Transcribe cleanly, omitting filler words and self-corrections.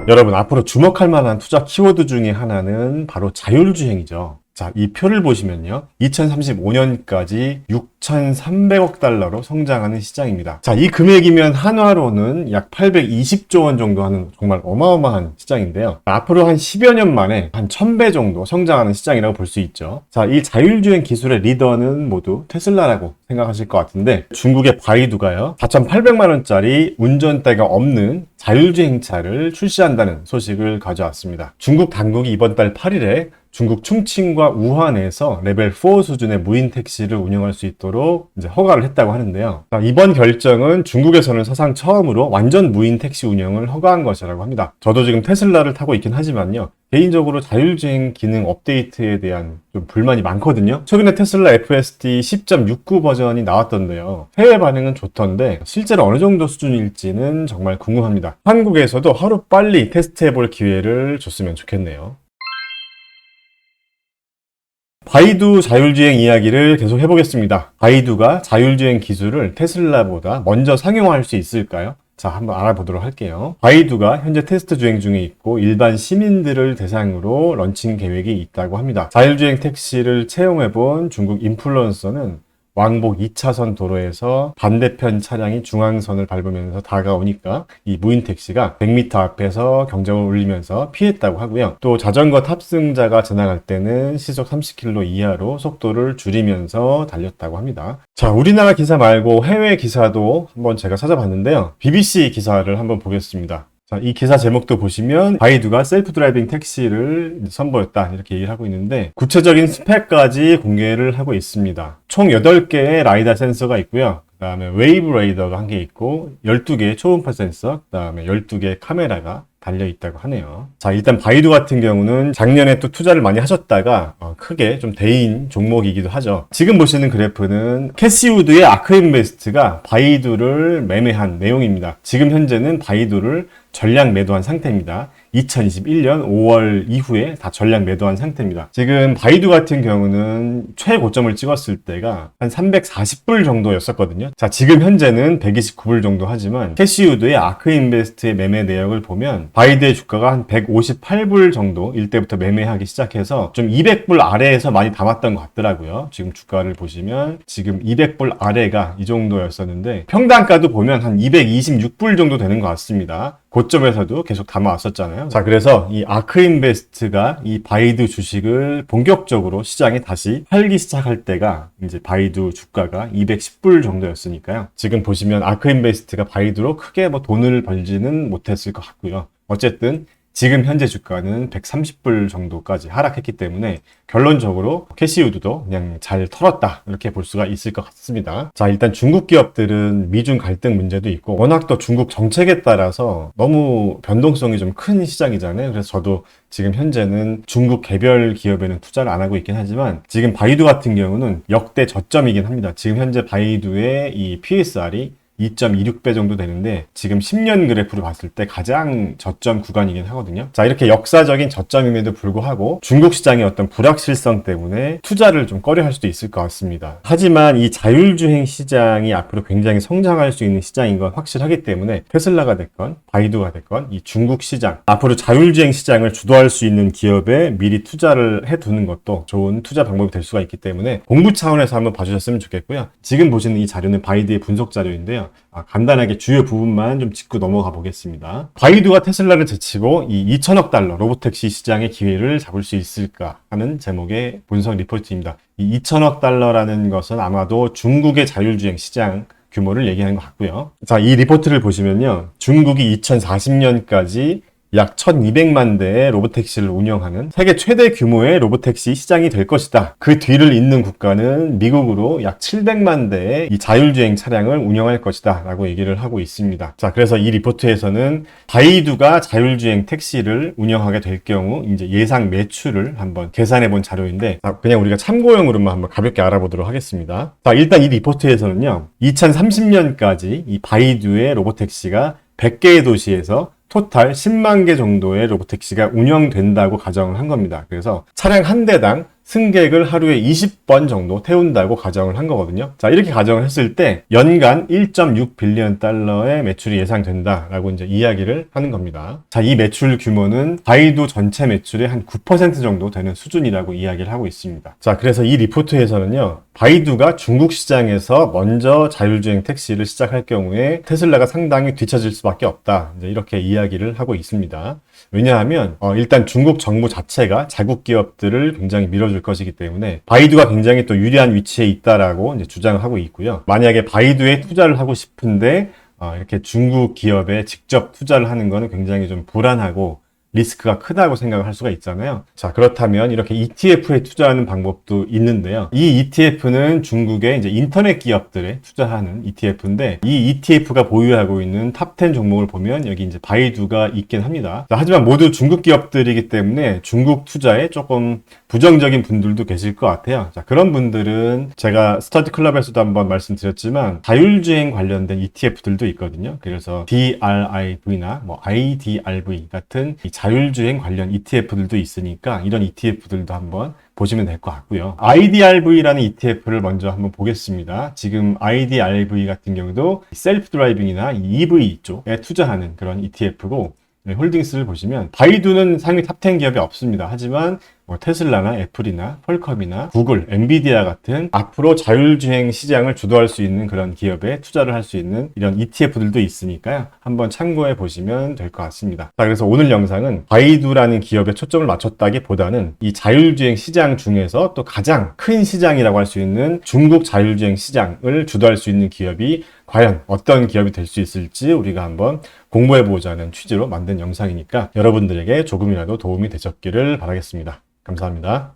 여러분, 앞으로 주목할 만한 투자 키워드 중에 하나는 바로 자율주행이죠. 자, 이 표를 보시면요. 2035년까지 6,300억 달러로 성장하는 시장입니다. 자, 이 금액이면 한화로는 약 820조 원 정도 하는 정말 어마어마한 시장인데요. 앞으로 한 10여 년 만에 한 1000배 정도 성장하는 시장이라고 볼 수 있죠. 자, 이 자율주행 기술의 리더는 모두 테슬라라고 생각하실 것 같은데, 중국의 바이두가요, 4,800만 원짜리 운전대가 없는 자율주행차를 출시한다는 소식을 가져왔습니다. 중국 당국이 이번 달 8일에 중국 충칭과 우한에서 레벨 4 수준의 무인 택시를 운영할 수 있도록 이제 허가를 했다고 하는데요. 이번 결정은 중국에서는 사상 처음으로 완전 무인 택시 운영을 허가한 것이라고 합니다. 저도 지금 테슬라를 타고 있긴 하지만요. 개인적으로 자율주행 기능 업데이트에 대한 좀 불만이 많거든요. 최근에 테슬라 FSD 10.69 버전이 나왔던데요. 해외 반응은 좋던데 실제로 어느 정도 수준일지는 정말 궁금합니다. 한국에서도 하루빨리 테스트해볼 기회를 줬으면 좋겠네요. 바이두 자율주행 이야기를 계속 해보겠습니다. 바이두가 자율주행 기술을 테슬라보다 먼저 상용화할 수 있을까요? 자, 한번 알아보도록 할게요. 바이두가 현재 테스트 주행 중에 있고 일반 시민들을 대상으로 런칭 계획이 있다고 합니다. 자율주행 택시를 채용해본 중국 인플루언서는 왕복 2차선 도로에서 반대편 차량이 중앙선을 밟으면서 다가오니까 이 무인 택시가 100m 앞에서 경적을 울리면서 피했다고 하고요. 또 자전거 탑승자가 지나갈 때는 시속 30km 이하로 속도를 줄이면서 달렸다고 합니다. 자, 우리나라 기사 말고 해외 기사도 한번 제가 찾아봤는데요. BBC 기사를 한번 보겠습니다. 자, 이 기사 제목도 보시면 바이두가 셀프 드라이빙 택시를 선보였다 이렇게 얘기를 하고 있는데 구체적인 스펙까지 공개를 하고 있습니다. 총 8개의 라이다 센서가 있고요. 그 다음에 웨이브 레이더가 한 개 있고 12개의 초음파 센서, 그 다음에 12개의 카메라가 달려있다고 하네요. 자, 일단 바이두 같은 경우는 작년에 또 투자를 많이 하셨다가 크게 좀 대인 종목이기도 하죠. 지금 보시는 그래프는 캐시우드의 아크인베스트가 바이두를 매매한 내용입니다. 지금 현재는 바이두를 전량 매도한 상태입니다. 2021년 5월 이후에 다 전량 매도한 상태입니다. 지금 바이두 같은 경우는 최고점을 찍었을 때가 한 340불 정도였었거든요. 자, 지금 현재는 129불 정도 하지만 캐시우드의 아크인베스트의 매매 내역을 보면 바이두의 주가가 한 158불 정도 일때부터 매매하기 시작해서 좀 200불 아래에서 많이 담았던 것 같더라고요. 지금 주가를 보시면 지금 200불 아래가 이 정도였었는데 평단가도 보면 한 226불 정도 되는 것 같습니다. 고점에서도 계속 담아왔었잖아요. 자, 그래서 이 아크인베스트가 이 바이두 주식을 본격적으로 시장에 다시 팔기 시작할 때가 이제 바이두 주가가 210불 정도였으니까요. 지금 보시면 아크인베스트가 바이두로 크게 뭐 돈을 벌지는 못했을 것 같고요. 어쨌든 지금 현재 주가는 130불 정도까지 하락했기 때문에 결론적으로 캐시우드도 그냥 잘 털었다 이렇게 볼 수가 있을 것 같습니다. 자, 일단 중국 기업들은 미중 갈등 문제도 있고 워낙 또 중국 정책에 따라서 너무 변동성이 좀 큰 시장이잖아요. 그래서 저도 지금 현재는 중국 개별 기업에는 투자를 안 하고 있긴 하지만 지금 바이두 같은 경우는 역대 저점이긴 합니다. 지금 현재 바이두의 이 PSR이 2.26배 정도 되는데 지금 10년 그래프를 봤을 때 가장 저점 구간이긴 하거든요. 자, 이렇게 역사적인 저점임에도 불구하고 중국 시장의 어떤 불확실성 때문에 투자를 좀 꺼려 할 수도 있을 것 같습니다. 하지만 이 자율주행 시장이 앞으로 굉장히 성장할 수 있는 시장인 건 확실하기 때문에 테슬라가 됐건 바이두가 됐건 이 중국 시장, 앞으로 자율주행 시장을 주도할 수 있는 기업에 미리 투자를 해두는 것도 좋은 투자 방법이 될 수가 있기 때문에 공부 차원에서 한번 봐주셨으면 좋겠고요. 지금 보시는 이 자료는 바이두의 분석 자료인데요. 간단하게 주요 부분만 좀 짚고 넘어가 보겠습니다. 바이두가 테슬라를 제치고 이 2천억 달러 로보택시 시장의 기회를 잡을 수 있을까 하는 제목의 분석 리포트입니다. 이 2천억 달러라는 것은 아마도 중국의 자율주행 시장 규모를 얘기하는 것 같고요. 자, 이 리포트를 보시면요. 중국이 2040년까지 약 1200만 대의 로보택시를 운영하는 세계 최대 규모의 로보택시 시장이 될 것이다. 그 뒤를 잇는 국가는 미국으로 약 700만 대의 이 자율주행 차량을 운영할 것이다 라고 얘기를 하고 있습니다. 자, 그래서 이 리포트에서는 바이두가 자율주행 택시를 운영하게 될 경우 이제 예상 매출을 한번 계산해 본 자료인데 그냥 우리가 참고용으로만 한번 가볍게 알아보도록 하겠습니다. 자, 일단 이 리포트에서는요. 2030년까지 이 바이두의 로보택시가 100개의 도시에서 토탈 10만 개 정도의 로보택시가 운영된다고 가정을 한 겁니다. 그래서 차량 한 대당 승객을 하루에 20번 정도 태운다고 가정을 한 거거든요. 자, 이렇게 가정을 했을 때 연간 1.6 빌리언 달러의 매출이 예상된다라고 이제 이야기를 하는 겁니다. 자, 이 매출 규모는 바이두 전체 매출의 한 9% 정도 되는 수준이라고 이야기를 하고 있습니다. 자, 그래서 이 리포트에서는요, 바이두가 중국 시장에서 먼저 자율주행 택시를 시작할 경우에 테슬라가 상당히 뒤처질 수밖에 없다. 이제 이렇게 이야기를 하고 있습니다. 왜냐하면 일단 중국 정부 자체가 자국 기업들을 굉장히 밀어줄 것이기 때문에 바이두가 굉장히 또 유리한 위치에 있다라고 이제 주장을 하고 있고요. 만약에 바이두에 투자를 하고 싶은데 이렇게 중국 기업에 직접 투자를 하는 거는 굉장히 좀 불안하고 리스크가 크다고 생각을 할 수가 있잖아요. 자, 그렇다면 이렇게 ETF에 투자하는 방법도 있는데요. 이 ETF는 중국의 이제 인터넷 기업들에 투자하는 ETF인데 이 ETF가 보유하고 있는 탑 10 종목을 보면 여기 이제 바이두가 있긴 합니다. 자, 하지만 모두 중국 기업들이기 때문에 중국 투자에 조금 부정적인 분들도 계실 것 같아요. 자, 그런 분들은 제가 스터디 클럽에서도 한번 말씀드렸지만 자율주행 관련된 ETF들도 있거든요. 그래서 DRIV나 뭐 IDRV 같은 이 자율주행 관련 ETF들도 있으니까 이런 ETF들도 한번 보시면 될 것 같고요. IDRV라는 ETF를 먼저 한번 보겠습니다. 지금 IDRV 같은 경우도 셀프 드라이빙이나 EV 쪽에 투자하는 그런 ETF고 홀딩스를 보시면 바이두는 상위 탑 10 기업이 없습니다. 하지만 테슬라나 애플이나 퀄컴이나 구글, 엔비디아 같은 앞으로 자율주행 시장을 주도할 수 있는 그런 기업에 투자를 할 수 있는 이런 ETF들도 있으니까요. 한번 참고해 보시면 될 것 같습니다. 자, 그래서 오늘 영상은 바이두라는 기업에 초점을 맞췄다기보다는 이 자율주행 시장 중에서 또 가장 큰 시장이라고 할 수 있는 중국 자율주행 시장을 주도할 수 있는 기업이 과연 어떤 기업이 될 수 있을지 우리가 한번 공부해보자는 취지로 만든 영상이니까 여러분들에게 조금이라도 도움이 되셨기를 바라겠습니다. 감사합니다.